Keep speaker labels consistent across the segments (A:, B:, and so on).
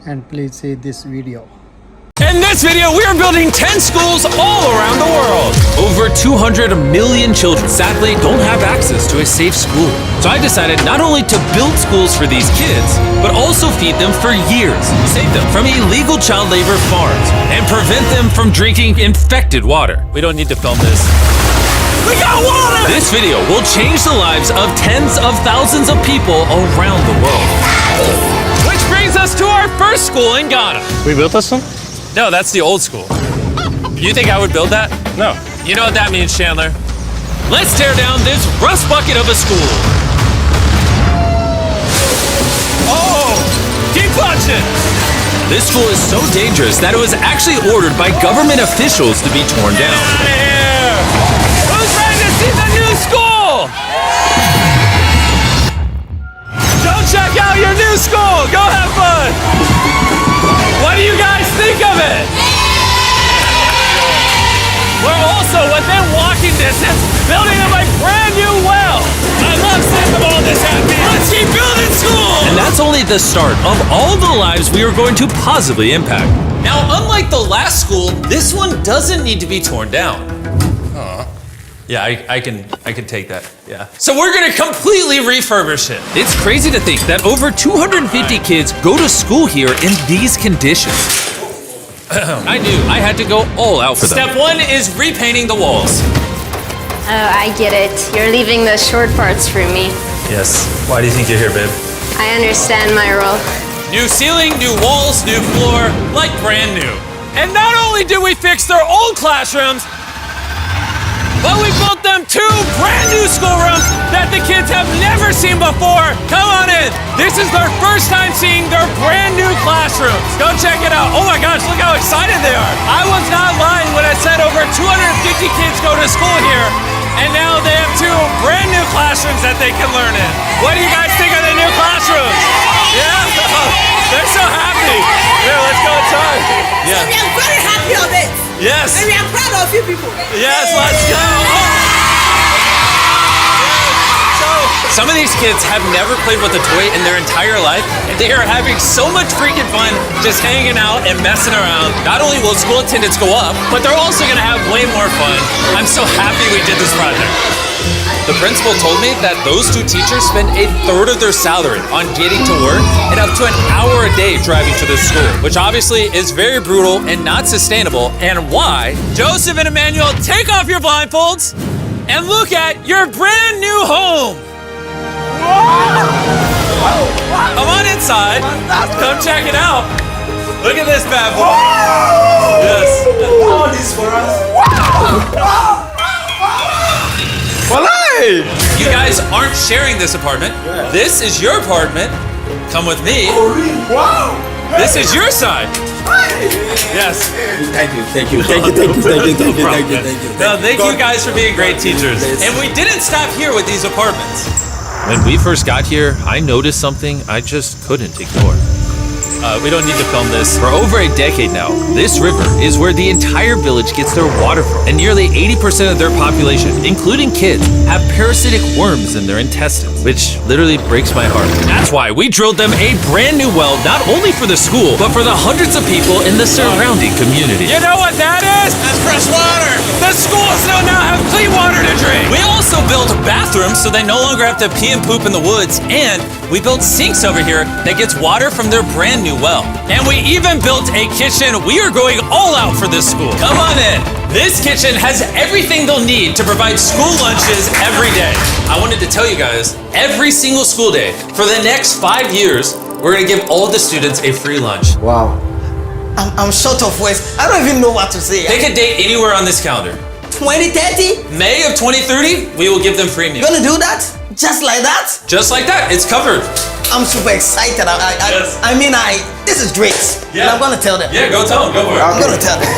A: and please see this video.
B: In this video, we are building 10 schools all around the world. Over 200 million children sadly don't have access to a safe school. So I decided not only to build schools for these kids, but also feed them for years, save them from illegal child labor farms, and prevent them from drinking infected water. We don't need to film this. We got water! This video will change the lives of tens of thousands of people around the world. Which brings us to our first school in Ghana.
C: We built this one?
B: No, that's the old school. You think I would build that?
C: No.
B: You know what that means, Chandler? Let's tear down this rust bucket of a school. Oh, deflection! This school is so dangerous that it was actually ordered by government officials to be torn down. Get out of here! Who's ready to see the new school? Go check out your new school! Go have fun! What do you guys think of it? We're also within walking distance, building them a brand new well. I love seeing them all this happy. Let's keep building schools! And that's only the start of all the lives we are going to positively impact. Now, unlike the last school, this one doesn't need to be torn down. Yeah, I can take that, yeah. So we're gonna completely refurbish it. It's crazy to think that over 250 kids go to school here in these conditions. I knew I had to go all out for them. Step one is repainting the walls.
D: Oh, I get it. You're leaving the short parts for me.
B: Yes, why do you think you're here, babe?
D: I understand my role.
B: New ceiling, new walls, new floor, like brand new. And not only did we fix their old classrooms, but we built them 2 brand new schoolrooms that the kids have never seen before. Come on in. This is their first time seeing their brand new classrooms. Go check it out. Oh my gosh, look how excited they are. I was not lying when I said over 250 kids go to school here, and now they have 2 brand new classrooms that they can learn in. What do you guys think of the new classrooms? Yeah? They're so happy. Here, let's go inside. Yeah.
E: We are very happy of it.
B: Yes.
E: And we are proud of you people.
B: Yes, let's go. So, some of these kids have never played with a toy in their entire life, and they are having so much freaking fun just hanging out and messing around. Not only will school attendance go up, but they're also gonna have way more fun. I'm so happy we did this project. The principal told me that those 2 teachers spend 1/3 of their salary on getting to work and up to an hour a day driving to the school, which obviously is very brutal and not sustainable, and why. Joseph and Emmanuel, take off your blindfolds and look at your brand new home. Come on inside. Come check it out. Look at this bad boy. Yes.
F: All this for us.
B: You guys aren't sharing this apartment. This is your apartment. Come with me.
F: Wow.
B: This is your side. Yes.
F: Thank you.
B: Thank you guys for being great teachers. And we didn't stop here with these apartments. When we first got here, I noticed something I just couldn't ignore. We don't need to film this. For over a decade now, this river is where the entire village gets their water from. And nearly 80% of their population, including kids, have parasitic worms in their intestines, which literally breaks my heart. That's why we drilled them a brand new well, not only for the school, but for the hundreds of people in the surrounding community. You know what that is? That's fresh water. The schools now have clean water to drink. We also built bathrooms so they no longer have to pee and poop in the woods, and we built sinks over here that gets water from their brand new well. And we even built a kitchen. We are going all out for this school. Come on in. This kitchen has everything they'll need to provide school lunches every day. I wanted to tell you guys, every single school day for the next 5 years, we're gonna give all the students a free lunch.
F: Wow. I'm short of words. I don't even know what to say.
B: Pick a date anywhere on this calendar.
E: 2030?
B: May of 2030, we will give them free meals.
E: You gonna do that? Just like that?
B: Just like that, it's covered.
E: I'm super excited.
B: Yes.
E: This is great.
B: Yeah.
E: And I'm gonna tell them.
B: Yeah, go tell them, go for it.
E: I'm gonna tell them.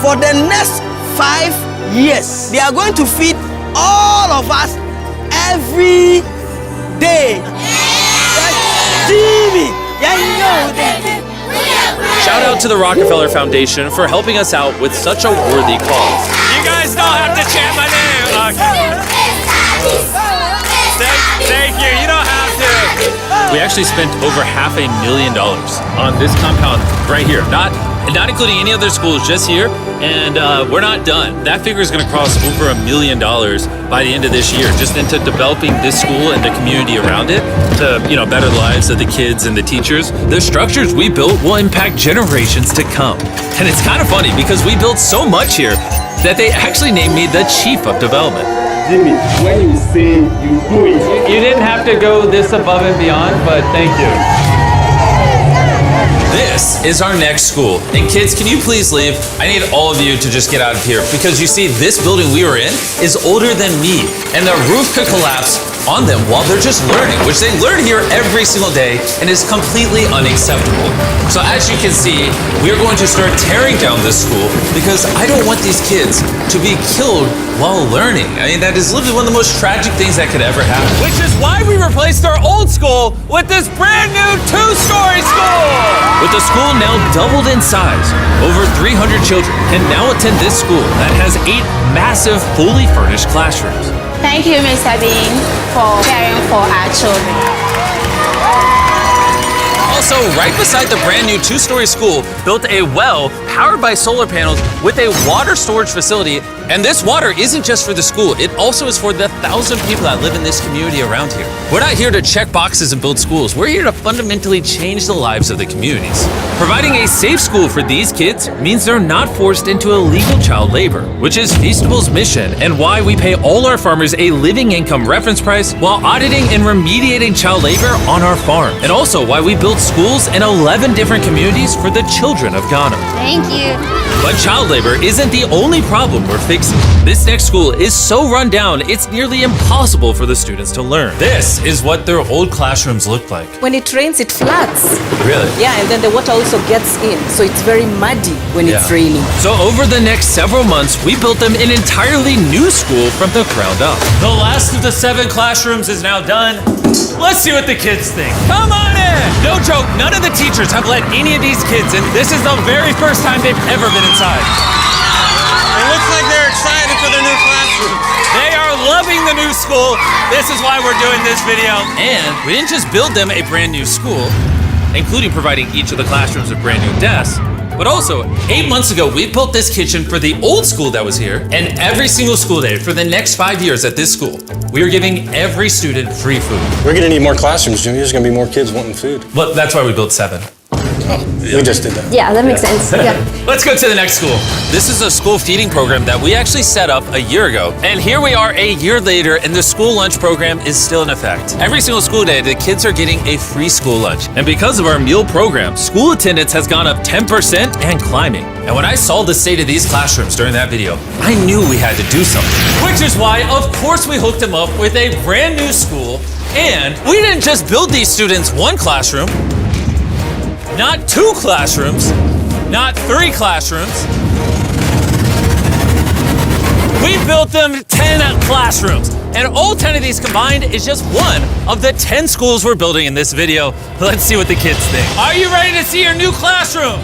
E: For the next 5 years, they are going to feed all of us every day. Jimmy, yeah, you know that.
B: Shout out to the Rockefeller Foundation for helping us out with such a worthy cause. You guys don't have to chant my name. Okay. Thank you. You don't have to. We actually spent over $500,000 on this compound right here. Not including any other schools, just here. And we're not done. That figure is going to cross over $1 million by the end of this year, just into developing this school and the community around it to, better the lives of the kids and the teachers. The structures we built will impact generations to come. And it's kind of funny because we built so much here that they actually named me the Chief of Development.
C: Jimmy, when you say you do it.
B: You didn't have to go this above and beyond, but thank you. This is our next school. And kids, can you please leave? I need all of you to just get out of here because you see, this building we were in is older than me. And the roof could collapse on them while they're just learning, which they learn here every single day and is completely unacceptable. So as you can see, we're going to start tearing down this school because I don't want these kids to be killed while learning. I mean, that is literally one of the most tragic things that could ever happen. Which is why we replaced our old school with this brand new 2-story school. With the school now doubled in size, over 300 children can now attend this school that has 8 massive, fully furnished classrooms.
D: Thank you, Mr. Bean, for caring for our children.
B: Also, right beside the brand new 2-story school, built a well powered by solar panels with a water storage facility. And this water isn't just for the school, it also is for the 1,000 people that live in this community around here. We're not here to check boxes and build schools. We're here to fundamentally change the lives of the communities. Providing a safe school for these kids means they're not forced into illegal child labor, which is Feastable's mission and why we pay all our farmers a living income reference price while auditing and remediating child labor on our farm. And also why we build schools in 11 different communities for the children of Ghana.
D: Thank you.
B: But child labor isn't the only problem we're fixing. This next school is so run down, it's nearly impossible for the students to learn. This is what their old classrooms look like.
G: When it rains, it floods.
B: Really?
G: Yeah, and then the water also gets in, so it's very muddy when it's raining.
B: So over the next several months, we built them an entirely new school from the ground up. The last of the 7 classrooms is now done. Let's see what the kids think. Come on in! No joke, none of the teachers have let any of these kids in. This is the very first time they've ever been inside.
E: It looks like they're excited for their new classroom.
B: They are loving the new school. This is why we're doing this video. And we didn't just build them a brand new school, including providing each of the classrooms with brand new desks, but also 8 months ago, we built this kitchen for the old school that was here. And every single school day for the next 5 years at this school, we are giving every student free food.
H: We're gonna need more classrooms, Jimmy. There's gonna be more kids wanting food.
B: Well, that's why we built 7.
H: We just did that.
D: Yeah, that makes sense. Yeah.
B: Let's go to the next school. This is a school feeding program that we actually set up a year ago. And here we are a year later, and the school lunch program is still in effect. Every single school day, the kids are getting a free school lunch. And because of our meal program, school attendance has gone up 10% and climbing. And when I saw the state of these classrooms during that video, I knew we had to do something. Which is why, of course, we hooked them up with a brand new school. And we didn't just build these students 1 classroom, not 2 classrooms, not 3 classrooms. We built them 10 classrooms. And all 10 of these combined is just one of the 10 schools we're building in this video. Let's see what the kids think. Are you ready to see your new classroom?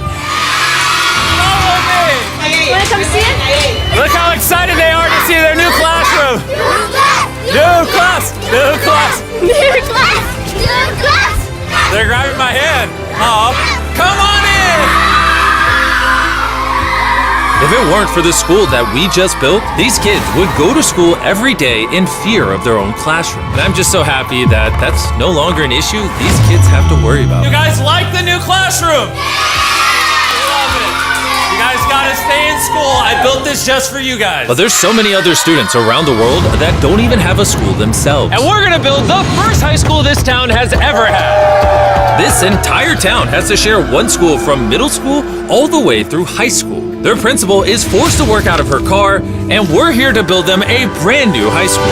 B: Follow me.
D: Wanna come see it?
B: Look how excited they are to see their new classroom. New class, new class.
D: New class! New class!
B: They're grabbing my hand. Oh, come on in! If it weren't for the school that we just built, these kids would go to school every day in fear of their own classroom. And I'm just so happy that that's no longer an issue these kids have to worry about. You guys like the new classroom? Love it. You guys gotta stay in school. I built this just for you guys. But there's so many other students around the world that don't even have a school themselves. And we're gonna build the first high school this town has ever had. This entire town has to share one school from middle school all the way through high school. Their principal is forced to work out of her car, and we're here to build them a brand new high school.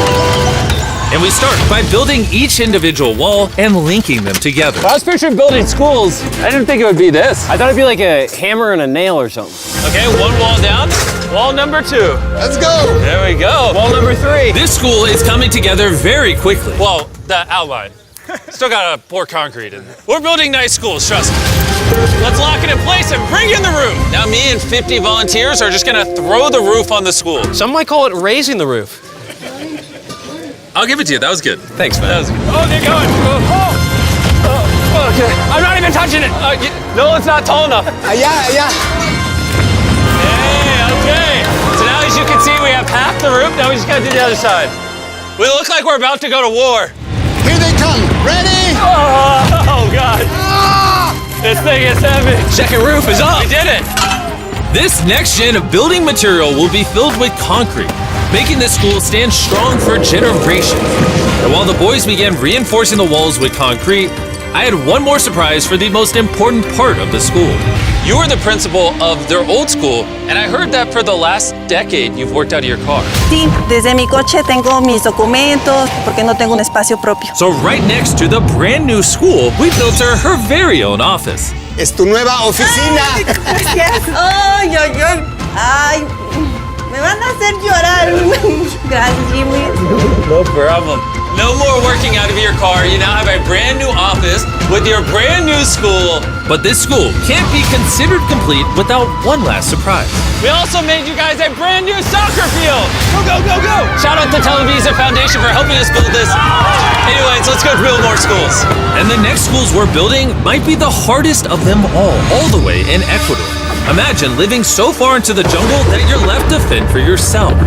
B: And we start by building each individual wall and linking them together.
I: When I was picturing building schools, I didn't think it would be this. I thought it'd be like a hammer and a nail or something.
B: Okay, 1 wall down. Wall number 2.
H: Let's go.
B: There we go.
I: Wall number 3.
B: This school is coming together very quickly. Well, the outline. Still gotta pour concrete in. We're building nice schools, trust me. Let's lock it in place and bring in the roof. Now me and 50 volunteers are just gonna throw the roof on the school.
I: Some might call it raising the roof.
B: I'll give it to you, that was good.
I: Thanks, man.
B: That was good. Oh, they're going. Oh.
I: Okay, I'm not even touching it. No, it's not tall enough.
F: Yeah.
I: Hey, okay. So now, as you can see, we have half the roof. Now we just gotta do the other side. We look like we're about to go to war.
H: Here they come. Ready?
I: Oh God. This thing is heavy.
B: Second roof is up.
I: We did it.
B: This next gen of building material will be filled with concrete, making this school stand strong for generations. And while the boys began reinforcing the walls with concrete, I had one more surprise for the most important part of the school. You were the principal of their old school, and I heard that for the last decade you've worked out of your car.
G: Sí, desde mi coche tengo mis documentos porque no tengo un espacio propio.
B: So right next to the brand new school, we built her very own office.
H: Es tu nueva oficina.
G: Gracias. Ay, me van a hacer llorar. Gracias, Jimmy.
B: No problem. No more working out of your car. You now have a brand new office with your brand new school. But this school can't be considered complete without one last surprise.
I: We also made you guys a brand new soccer field. Go, go, go, go. Shout out to Televisa Foundation for helping us build this. Anyways, let's go build more schools.
B: And the next schools we're building might be the hardest of them all the way in Ecuador. Imagine living so far into the jungle that you're left to fend for yourself.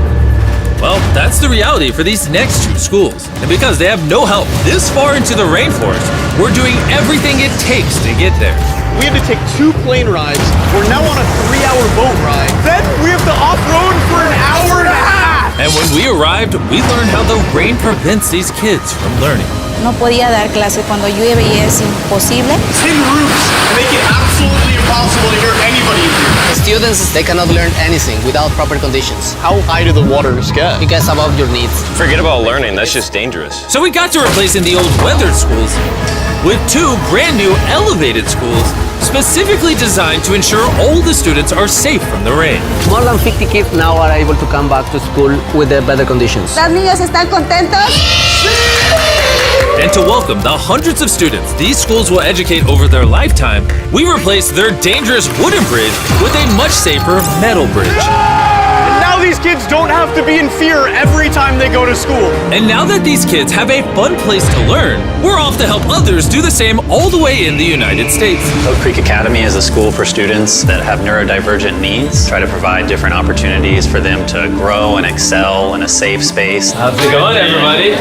B: Well, that's the reality for these next two schools. And because they have no help this far into the rainforest, we're doing everything it takes to get there.
J: We had to take 2 plane rides. We're now on a 3-hour boat ride. Then we have to off-road for an hour and a half.
B: And when we arrived, we learned how the rain prevents these kids from learning.
G: No podía dar clase cuando llueve y es imposible.
J: Tin roofs make it absolutely impossible to hear anybody in here.
E: Students, they cannot learn anything without proper conditions.
J: How high do the waters get?
E: It gets above your needs.
I: Forget about learning, that's just dangerous.
B: So we got to replacing the old weathered schools with 2 brand new elevated schools specifically designed to ensure all the students are safe from the rain.
E: More than 50 kids now are able to come back to school with the better conditions.
G: ¿Los niños están contentos?
B: And to welcome the hundreds of students these schools will educate over their lifetime, we replaced their dangerous wooden bridge with a much safer metal bridge.
J: Now these kids don't have to be in fear every time they go to school.
B: And now that these kids have a fun place to learn, we're off to help others do the same all the way in the United States.
K: Oak Creek Academy is a school for students that have neurodivergent needs. Try to provide different opportunities for them to grow and excel in a safe space.
B: How's it going, everybody?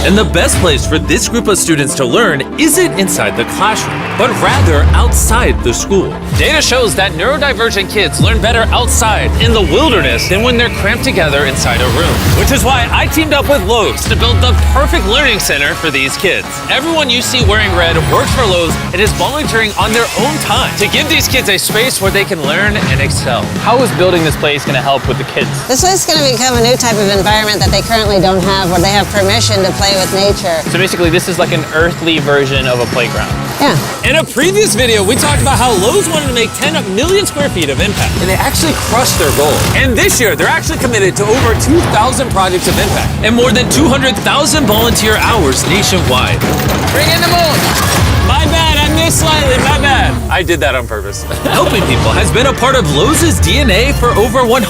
B: And the best place for this group of students to learn isn't inside the classroom, but rather outside the school. Data shows that neurodivergent kids learn better outside in the wilderness than when they're cramped together inside a room. Which is why I teamed up with Lowe's to build the perfect learning center for these kids. Everyone you see wearing red works for Lowe's and is volunteering on their own time to give these kids a space where they can learn and excel.
I: How is building this place going to help with the kids?
L: This is going to become a new type of environment that they currently don't have, where they have permission to play with nature.
I: So basically, this is like an earthly version of a playground.
L: Yeah.
B: In a previous video, we talked about how Lowe's wanted to make 10 million square feet of impact, and they actually crushed their goal. And this year, they're actually committed to over 2,000 projects of impact and more than 200,000 volunteer hours nationwide.
E: Bring in the moon!
B: My bad, I missed slightly, my bad. I did that on purpose. Helping people has been a part of Lowe's DNA for over 100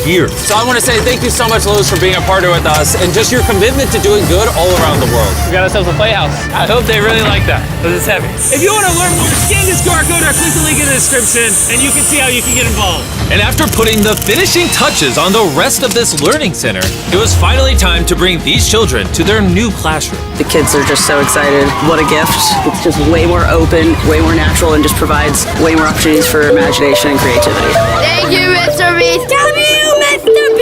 B: years. So I want to say thank you so much, Lowe's, for being a partner with us and just your commitment to doing good all around the world.
I: We got ourselves a playhouse.
B: I hope they really like that, because it's heavy. If you want to learn more, scan this QR code or click the link in the description, and you can see how you can get involved. And after putting the finishing touches on the rest of this learning center, it was finally time to bring these children to their new classroom.
M: The kids are just so excited. What a gift. It's just way more open, way more natural, and just provides way more opportunities for imagination and creativity.
D: Thank you, Mr. B. Thank you, Mr. B.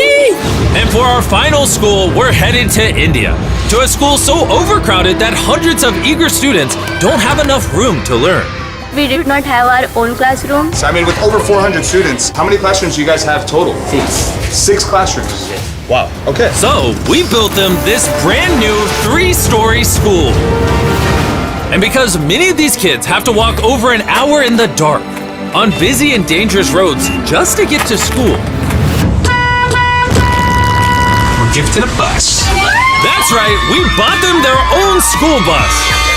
B: And for our final school, we're headed to India, to a school so overcrowded that hundreds of eager students don't have enough room to learn.
D: We did not have our own classroom.
J: So, I mean, with over 400 students, how many classrooms do you guys have total? 6 classrooms. Wow, okay.
B: So we built them this brand new 3-story school. And because many of these kids have to walk over an hour in the dark on busy and dangerous roads just to get to school.
H: We're gifted a bus.
B: That's right, we bought them their own school bus.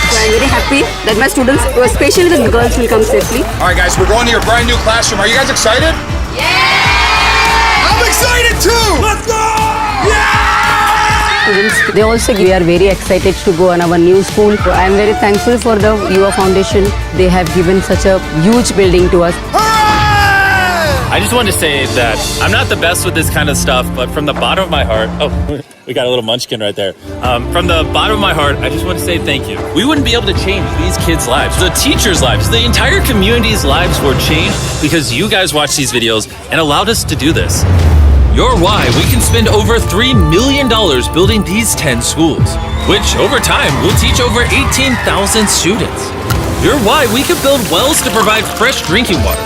M: So I'm very happy that my students, especially the girls, will come safely.
J: All right, guys, we're going to your brand new classroom. Are you guys excited?
H: I'm excited too!
J: Let's go! Yeah!
M: students. They also we are very excited to go on our new school. So I am very thankful for the UA Foundation. They have given such a huge building to us.
B: I just wanted to say that I'm not the best with this kind of stuff, but from the bottom of my heart, we got a little munchkin right there. From the bottom of my heart, I just want to say thank you. We wouldn't be able to change these kids' lives, the teachers' lives, the entire community's lives were changed because you guys watched these videos and allowed us to do this. You're why we can spend over $3 million building these 10 schools, which over time will teach over 18,000 students. You're why we could build wells to provide fresh drinking water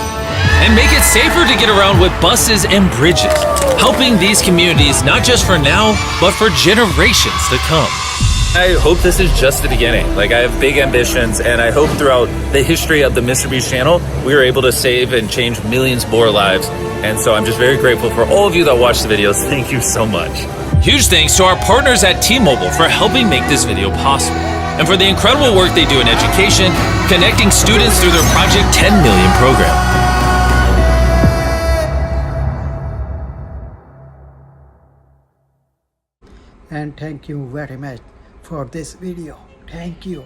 B: and make it safer to get around with buses and bridges, helping these communities not just for now, but for generations to come. I hope this is just the beginning. Like, I have big ambitions, and I hope throughout the history of the Mr. Beast channel, we are able to save and change millions more lives. And so I'm just very grateful for all of you that watch the videos. Thank you so much. Huge thanks to our partners at T-Mobile for helping make this video possible, and for the incredible work they do in education, connecting students through their Project 10 Million program.
A: And thank you very much for this video. Thank you.